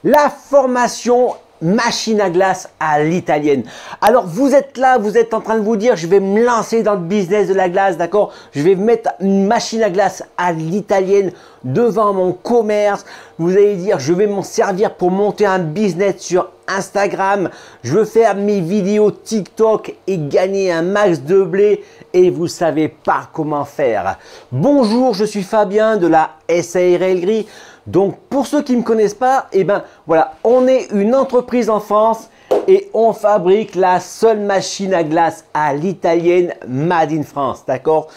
La formation machine à glace à l'italienne. Alors vous êtes là, vous êtes en train de vous dire je vais me lancer dans le business de la glace, d'accord? Je vais mettre une machine à glace à l'italienne devant mon commerce. Vous allez dire je vais m'en servir pour monter un business sur Instagram. Je veux faire mes vidéos TikTok et gagner un max de blé et vous savez pas comment faire. Bonjour, je suis Fabien de la SARL Gris. Donc pour ceux qui ne me connaissent pas, eh ben voilà, on est une entreprise en France et on fabrique la seule machine à glace à l'italienne made in France, d'accord?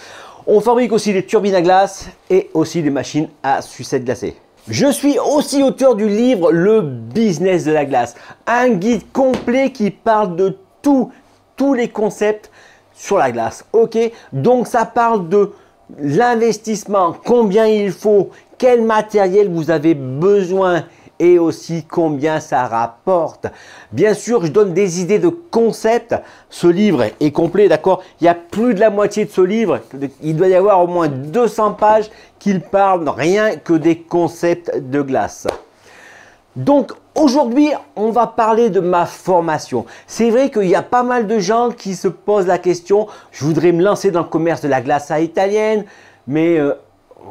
On fabrique aussi des turbines à glace et aussi des machines à sucette glacée. Je suis aussi auteur du livre Le business de la glace, un guide complet qui parle de tous les concepts sur la glace, ok? Donc ça parle de l'investissement, combien il faut, quel matériel vous avez besoin et aussi combien ça rapporte. Bien sûr, je donne des idées de concepts. Ce livre est complet, d'accord? Il y a plus de la moitié de ce livre. Il doit y avoir au moins 200 pages qui parlent rien que des concepts de glace. Donc aujourd'hui, on va parler de ma formation. C'est vrai qu'il y a pas mal de gens qui se posent la question, je voudrais me lancer dans le commerce de la glace à italienne, mais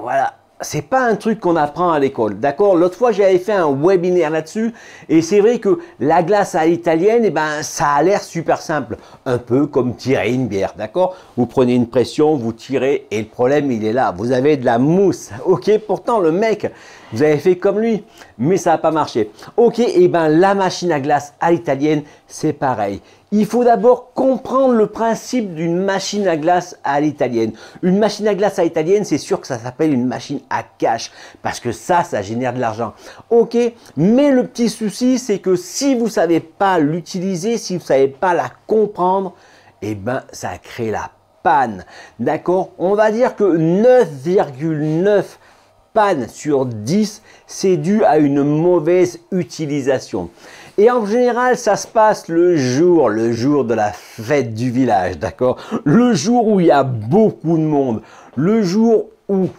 voilà. C'est pas un truc qu'on apprend à l'école, d'accord? L'autre fois, j'avais fait un webinaire là-dessus et c'est vrai que la glace à l'italienne, eh ben, ça a l'air super simple. Un peu comme tirer une bière, d'accord? Vous prenez une pression, vous tirez et le problème, il est là. Vous avez de la mousse, ok? Pourtant, le mec, vous avez fait comme lui, mais ça n'a pas marché. Ok, et ben la machine à glace à l'italienne, c'est pareil. Il faut d'abord comprendre le principe d'une machine à glace à l'italienne. Une machine à glace à l'italienne, c'est sûr que ça s'appelle une machine à cash parce que ça génère de l'argent. Ok, mais le petit souci, c'est que si vous ne savez pas l'utiliser, si vous ne savez pas la comprendre, eh ben ça crée la panne. D'accord? On va dire que 9,9 panne sur 10, c'est dû à une mauvaise utilisation. Et en général, ça se passe le jour de la fête du village, d'accord? Le jour où il y a beaucoup de monde, le jour où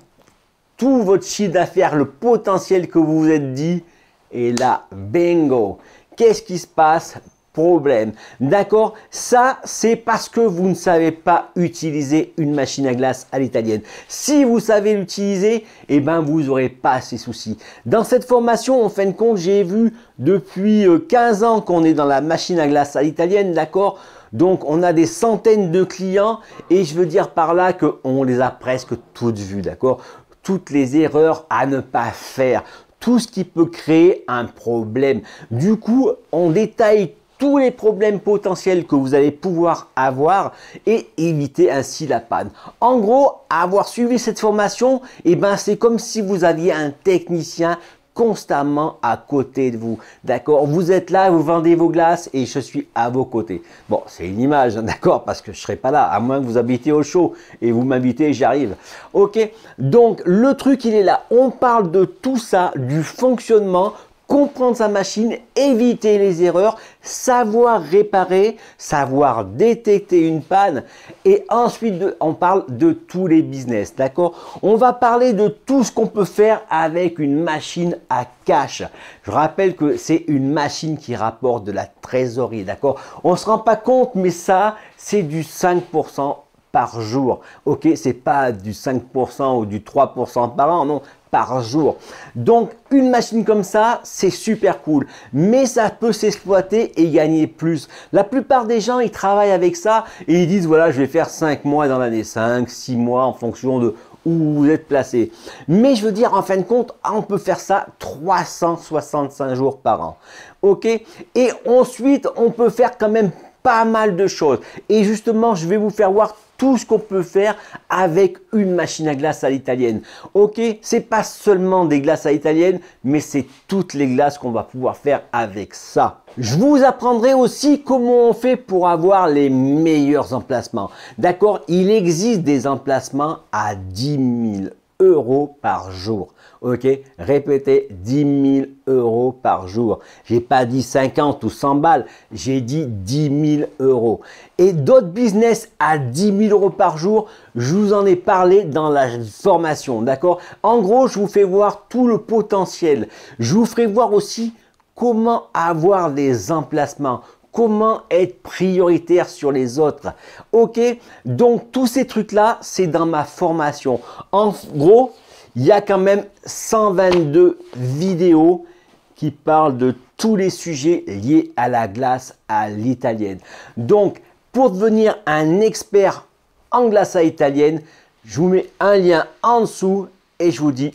tout votre chiffre d'affaires, le potentiel que vous vous êtes dit, est là, bingo. Qu'est-ce qui se passe? Problème. D'accord? Ça, c'est parce que vous ne savez pas utiliser une machine à glace à l'italienne. Si vous savez l'utiliser, eh ben, vous n'aurez pas ces soucis. Dans cette formation, en fin de compte, j'ai vu depuis 15 ans qu'on est dans la machine à glace à l'italienne, d'accord? Donc, on a des centaines de clients et je veux dire par là qu'on les a presque toutes vues, d'accord? Toutes les erreurs à ne pas faire, tout ce qui peut créer un problème. Du coup, on détaille tous les problèmes potentiels que vous allez pouvoir avoir et éviter ainsi la panne. En gros, avoir suivi cette formation, eh ben, c'est comme si vous aviez un technicien constamment à côté de vous. D'accord? Vous êtes là, vous vendez vos glaces et je suis à vos côtés. Bon, c'est une image, d'accord? Parce que je ne serai pas là, à moins que vous habitez au chaud et vous m'invitez, j'arrive. Ok? Donc, le truc, il est là. On parle de tout ça, du fonctionnement, comprendre sa machine, éviter les erreurs, savoir réparer, savoir détecter une panne et ensuite on parle de tous les business, d'accord? On va parler de tout ce qu'on peut faire avec une machine à cash. Je rappelle que c'est une machine qui rapporte de la trésorerie, d'accord? On ne se rend pas compte, mais ça, c'est du 5% par jour. Ok, c'est pas du 5% ou du 3% par an, non, par jour. Donc, une machine comme ça, c'est super cool, mais ça peut s'exploiter et gagner plus. La plupart des gens, ils travaillent avec ça et ils disent, voilà, je vais faire 5 mois dans l'année, 5, 6 mois en fonction de où vous êtes placé. Mais je veux dire, en fin de compte, on peut faire ça 365 jours par an. Ok? Et ensuite, on peut faire quand même pas mal de choses. Et justement, je vais vous faire voir tout ce qu'on peut faire avec une machine à glace à l'italienne. Ok, c'est pas seulement des glaces à l'italienne, mais c'est toutes les glaces qu'on va pouvoir faire avec ça. Je vous apprendrai aussi comment on fait pour avoir les meilleurs emplacements. D'accord, il existe des emplacements à 10 000 euros par jour. Ok, répétez, 10 000 euros par jour. J'ai pas dit 50 ou 100 balles, j'ai dit 10 000 euros. Et d'autres business à 10 000 euros par jour, je vous en ai parlé dans la formation, d'accord? En gros, je vous fais voir tout le potentiel. Je vous ferai voir aussi comment avoir des emplacements, comment être prioritaire sur les autres. Ok, donc tous ces trucs-là, c'est dans ma formation. En gros, il y a quand même 122 vidéos qui parlent de tous les sujets liés à la glace à l'italienne. Donc, pour devenir un expert en glace à italienne, je vous mets un lien en dessous et je vous dis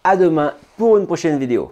à demain pour une prochaine vidéo.